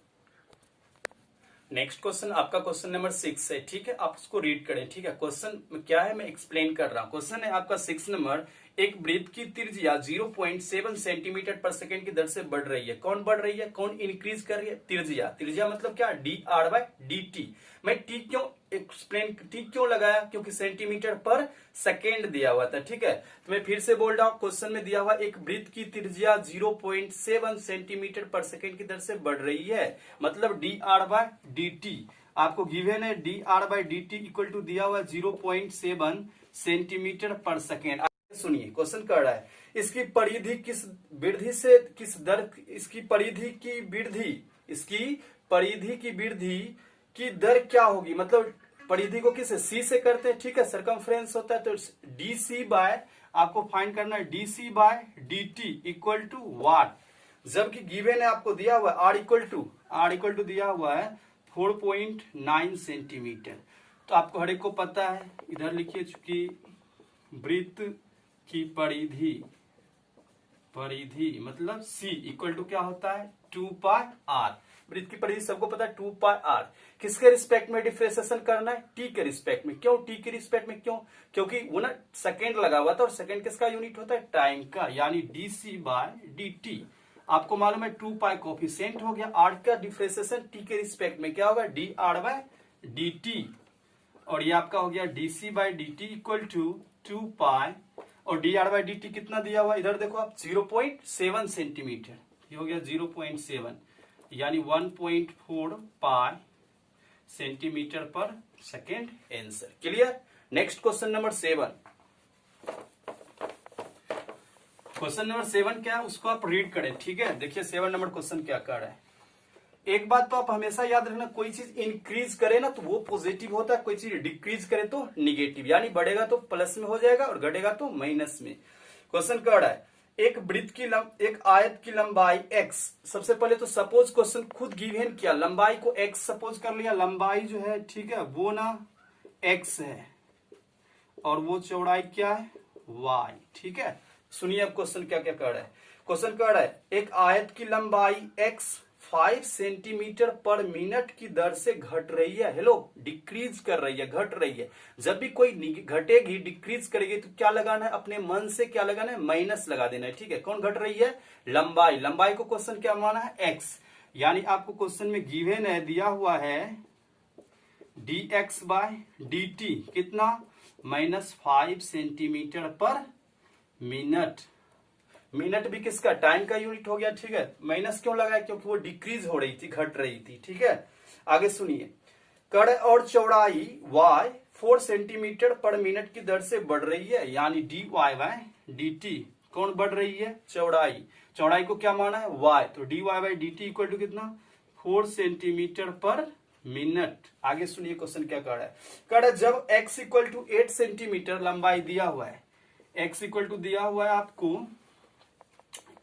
next question आपका क्वेश्चन नंबर 6 है, ठीक है, आप उसको रीड करें। ठीक है, क्वेश्चन क्या है मैं एक्सप्लेन कर रहा हूं। क्वेश्चन है आपका 6 नंबर, एक वृत्त की त्रिज्या 0.7 सेंटीमीटर पर सेकेंड की दर से बढ़ रही है। कौन बढ़ रही है, कौन इंक्रीज कर रही है, त्रिज्या। त्रिज्या मतलब क्या, d r by d t. मैं टी क्यों एक्सप्लेन, टी क्यों लगाया, क्योंकि सेंटीमीटर पर सेकेंड दिया हुआ था। ठीक है, तो मैं फिर से बोल रहा हूं, क्वेश्चन में दिया हुआ एक वृत्त की त्रिज्या 0.7 सेंटीमीटर पर सेकेंड की दर से बढ़ रही है, मतलब d r by d t आपको गिवन है, d r by d t equal to दिया हुआ 0.7 सेंटीमीटर पर सेकेंड। सुनिए क्वेश्चन कर रहा है, इसकी परिधि किस वृद्धि से किस दर, इसकी परिधि की वृद्धि, इसकी परिधि की वृद्धि की दर क्या होगी, मतलब परिधि को किस सी से करते हैं। ठीक है, सरकमफ्रेंस होता है, तो डी सी बाय आपको फाइंड करना है, d C by d t equal to what, जबकि गिवन है आपको दिया हुआ है आर इक्वल टू दिया हुआ है 4.9 सेंटीमीटर। तो आपको हर एक को पता है, इधर लिखिए, चूंकि वृत्त की परिधि मतलब C इक्वल टू क्या होता है 2 पाई आर। वृत्त की परिधि सबको पता है 2 पाई आर। किसके रिस्पेक्ट में डिफरेंशिएशन करना है, टी के रिस्पेक्ट में। क्यों टी के रिस्पेक्ट में, क्यों, क्योंकि वो ना सेकेंड लगा हुआ था, और सेकेंड किसका यूनिट होता है, टाइम का, यानी d C by d t. आपको मालूम है 2 पाई कोफिशिएंट हो गया, आर का डिफरेंशिएशन टी के रिस्पेक्ट में क्या होगा, d r by d t, और ये आपका हो गया d C by d t equal to 2 pi, और d r by d t कितना दिया हुआ, इधर देखो आप 0.7 सेंटीमीटर, ये हो गया 0.7, यानी 1.4 पाई सेंटीमीटर पर second answer. Clear. Next question number 7, question number 7 क्या है उसको आप रीड करें। ठीक है, देखिए 7 नंबर क्वेश्चन क्या कर रहा है। एक बात तो आप हमेशा याद रखना, कोई चीज इंक्रीज करे ना तो वो पॉजिटिव होता है, कोई चीज डिक्रीज करे तो निगेटिव, यानी बढ़ेगा तो प्लस में हो जाएगा और घटेगा तो माइनस में। क्वेश्चन कह रहा है, एक वृत्त की एक आयत की लंबाई x, सबसे पहले तो सपोज क्वेश्चन खुद गिवन किया, लंबाई को x सपोज कर लिया, लंबाई जो है ठीक है वो ना x है, और वो चौड़ाई क्या है y। ठीक है, सुनिए अब क्वेश्चन क्या क्या कर रहा है। क्वेश्चन कह रहा है, एक आयत की लंबाई x 5 सेंटीमीटर पर मिनट की दर से घट रही है। हेलो, डिक्रीज कर रही है, घट रही है। जब भी कोई घटेगी, डिक्रीज करेगी, तो क्या लगाना है, अपने मन से क्या लगाना है, माइनस लगा देना है। ठीक है, कौन घट रही है, लंबाई। लंबाई को क्वेश्चन क्या माना है, एक्स, यानी आपको क्वेश्चन में गिवन है, दिया हुआ है d x by d t कितना, -5 सेंटीमीटर पर मिनट। मिनट भी किसका, टाइम का यूनिट हो गया। ठीक है, माइनस क्यों लगाया, क्योंकि वो डिक्रीज हो रही थी, घट रही थी। ठीक है, आगे सुनिए, कड़ और चौड़ाई y 4 सेंटीमीटर पर मिनट की दर से बढ़ रही है, यानी d y by d t, कौन बढ़ रही है, चौड़ाई। चौड़ाई को क्या माना है, y, तो d y by d t equal to कितना, 4 सेंटीमीटर पर मिनट। आगे सुनिए क्वेश्चन क्या कर रहा है। कड़ जब x इक्वल टू 8 सेंटीमीटर लंबाई दिया हुआ है, x इक्वल टू दिया हुआ है आपको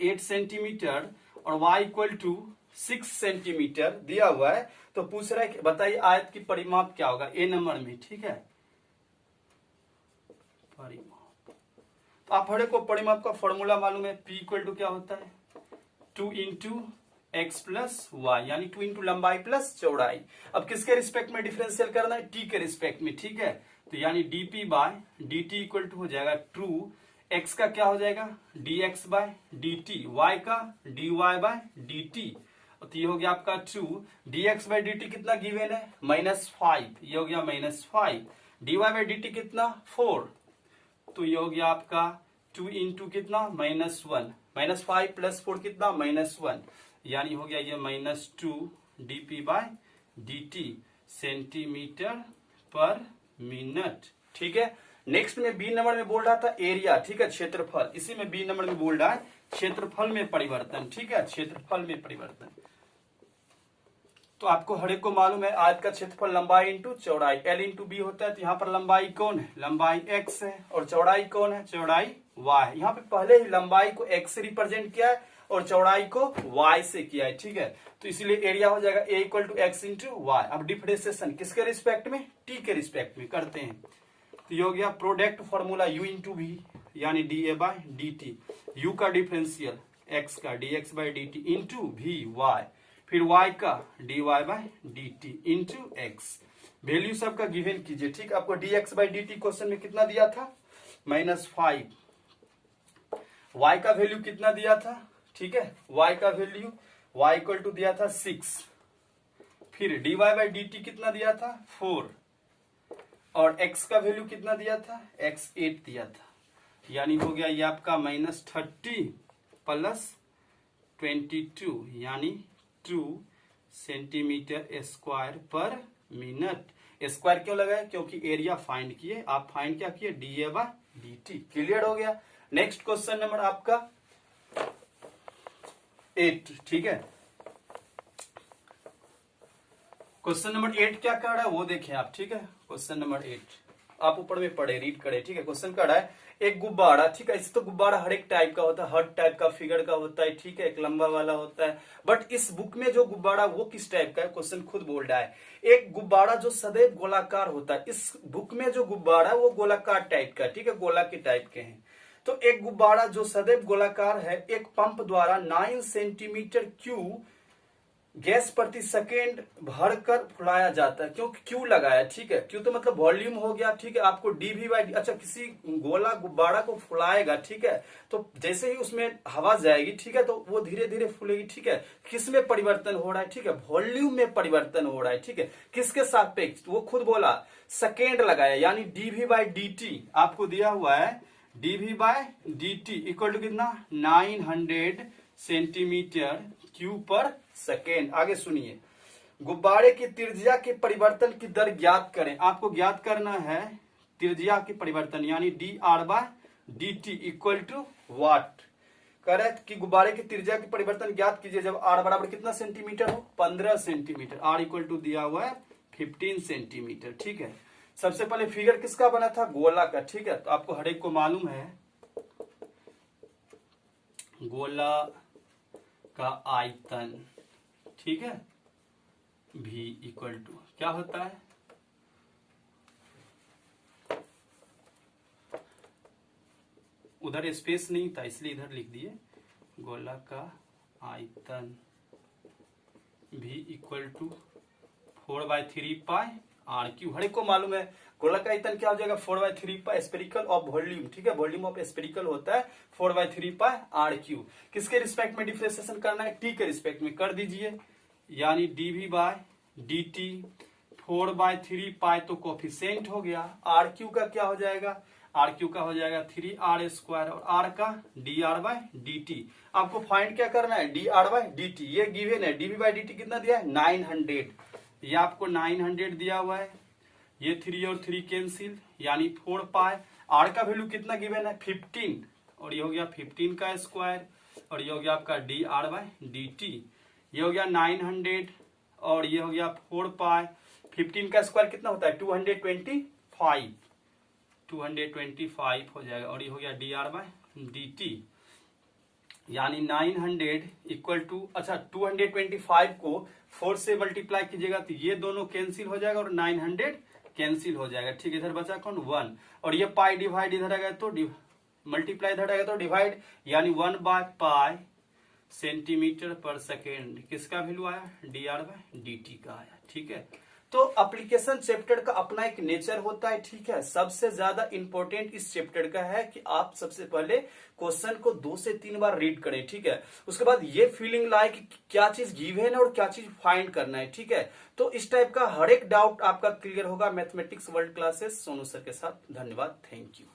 8 सेंटीमीटर और y इक्वल टू 6 सेंटीमीटर दिया हुआ है, तो पूछ रहा है बताइए आयत की परिमाप क्या होगा, ए नंबर में। ठीक है, परिमाप, तो आप हर एक को परिमाप का फॉर्मूला मालूम है, p इक्वल टू क्या होता है 2 इंटू एक्स प्लस वाई, यानी 2 इंटू लंबाई प्लस चौड़ाई। अब किसके रिस्पेक्ट में डिफरेंशियल करना है, t के रिस्पेक्ट में। ठीक है, तो यानी dp by dt equal to हो जाएगा 2, x का क्या हो जाएगा dx बाय dt, y का dy बाय dt, तो ये हो गया आपका 2, dx बाय dt कितना गिवन है -5, ये हो गया -5, dy बाय dt कितना 4, तो ये हो गया आपका 2 इंटू कितना -1, -5 प्लस 4 कितना -1, यानी हो गया ये -2 dp/dt सेंटीमीटर पर मिनट। ठीक है, नेक्स्ट में बी नंबर में बोल रहा था एरिया, ठीक है, क्षेत्रफल। इसी में बी नंबर में बोल रहा है क्षेत्रफल में परिवर्तन। ठीक है, क्षेत्रफल में परिवर्तन। तो आपको हर एक को मालूम है आयत का क्षेत्रफल लंबाई इंटू चौड़ाई, एल इंटू बी होता है। तो यहाँ पर लंबाई कौन है, लंबाई एक्स है, और चौड़ाई कौन है, चौड़ाई वाई है। यहाँ पे पहले ही लंबाई को एक्स से रिप्रेजेंट किया है और चौड़ाई को वाई से किया है। ठीक है, तो इसलिए एरिया हो जाएगा A equal to x into y. अब डिफरेंशिएशन किसके रिस्पेक्ट में, टी के रिस्पेक्ट में करते हैं। तो ये हो गया product formula u into v, यानी d A by d t, u का डिफरेंशियल एक्स का d x by d t into v y, फिर y का dy by d t into x. Value सबका गिवन कीजिए। ठीक, आपको dx by d t question में कितना दिया था, -5। y का वैल्यू कितना दिया था, ठीक है, y का वैल्यू y इक्वल टू दिया था 6, फिर dy बाई डी टी कितना दिया था 4, और x का वैल्यू कितना दिया था, x 8 दिया था। यानी हो गया ये आपका -30 प्लस 22, यानी 2 सेंटीमीटर स्क्वायर पर मिनट। स्क्वायर क्यों लगाए, क्योंकि एरिया फाइंड किए। आप फाइंड क्या किए, D A by d T. Clear हो गया। नेक्स्ट क्वेश्चन नंबर आपका 8। ठीक है, क्वेश्चन नंबर 8 क्या कर रहा है वो देखें आप। ठीक है, क्वेश्चन नंबर 8 आप ऊपर में पढ़े, रीड करें। ठीक है, क्वेश्चन कर रहा है एक गुब्बारा, ठीक है, इससे तो गुब्बारा हर एक टाइप का होता है, हर टाइप का फिगर का होता है। ठीक है, एक लंबा वाला होता है, बट इस बुक में जो गुब्बारा वो किस टाइप का है, क्वेश्चन खुद बोल रहा है। एक गुब्बारा जो सदैव गोलाकार होता है, इस बुक में जो गुब्बारा वो गोलाकार टाइप का, ठीक है, गोला के टाइप के हैं। तो एक गुब्बारा जो सदैव गोलाकार है, एक पंप द्वारा 9 सेंटीमीटर क्यूब गैस प्रति सेकेंड भरकर फुलाया जाता है। क्योंकि क्यू लगाया, ठीक है, क्यू तो मतलब वॉल्यूम हो गया। ठीक है, आपको डीवी बाई, अच्छा, किसी गोला गुब्बारा को फुलाएगा, ठीक है, तो जैसे ही उसमें हवा जाएगी, ठीक है, तो वो धीरे धीरे फूलेगी। ठीक है, किस में परिवर्तन हो रहा है, ठीक है, वॉल्यूम में परिवर्तन हो रहा है। ठीक है, किसके सापेक्ष, वो खुद बोला सेकेंड लगाया, यानी डीवी बाई डी टी आपको दिया हुआ है, d v by d t equal to कितना 900 सेंटीमीटर क्यूब पर सेकेंड। आगे सुनिए, गुब्बारे की त्रिज्या के परिवर्तन की दर ज्ञात करें। आपको ज्ञात करना है त्रिज्या के परिवर्तन, यानी d r by d t equal to what. Correct, कि गुब्बारे की त्रिज्या के परिवर्तन ज्ञात कीजिए जब आर बराबर कितना सेंटीमीटर हो, 15 सेंटीमीटर। आर इक्वल टू दिया हुआ है 15 सेंटीमीटर। ठीक है, सबसे पहले फिगर किसका बना था, गोला का। ठीक है, तो आपको हर एक को मालूम है गोला का आयतन, ठीक है, भी इक्वल टू क्या होता है, उधर स्पेस नहीं था इसलिए इधर लिख दिए, गोला का आयतन भी equal to 4/3 pi r cube. हर एक को मालूम है गोला का आयतन क्या हो जाएगा, 4/3 पाई स्पेरिकल ऑफ वॉल्यूम। ठीक है, वॉल्यूम ऑफ स्पेरिकल होता है 4/3 पाई आर क्यू। किसके रिस्पेक्ट में डिफरेंशिएशन करना है, टी के रिस्पेक्ट में कर दीजिए, यानी डीवी बाय डी टी 4/3 पाई तो कोफिशिएंट हो गया। आर क्यू का क्या हो जाएगा, आर क्यू का हो जाएगा 3r², और आर का D r by d t. आपको फाइंड क्या करना है, d r by d t, ये गिवन है। डीवी बाई डी टी कितना दिया है 900, ये आपको 900 दिया हुआ है। ये 3 और 3 कैंसिल, यानी 4 पाई। आर का वैल्यू कितना गिवन है 15, और ये हो गया 15 का स्क्वायर, और ये हो गया आपका D r by d t. ये हो गया 900, और ये हो गया 4 पाई। 15 का स्क्वायर कितना होता है 225, 225 हो जाएगा, और ये हो गया D r by d T, यानी 900 इक्वल टू, अच्छा 225 को 4 से मल्टीप्लाई कीजिएगा तो ये दोनों कैंसिल हो जाएगा और 900 कैंसिल हो जाएगा। ठीक है, इधर बचा कौन 1, और ये पाई डिवाइड इधर आएगा तो मल्टीप्लाई इधर आएगा तो डिवाइड, यानी 1/पाई सेंटीमीटर पर सेकेंड। किसका वैल्यू आया, D r by d t का आया। ठीक है, तो एप्लीकेशन चैप्टर का अपना एक नेचर होता है। ठीक है, सबसे ज्यादा इंपॉर्टेंट इस चैप्टर का है कि आप सबसे पहले क्वेश्चन को 2 से 3 बार रीड करें। ठीक है, उसके बाद ये फीलिंग लाए कि क्या चीज गिवन है और क्या चीज फाइंड करना है। ठीक है, तो इस टाइप का हर एक डाउट आपका क्लियर होगा mathematics world classes Sonu sir के साथ। धन्यवाद, थैंक यू।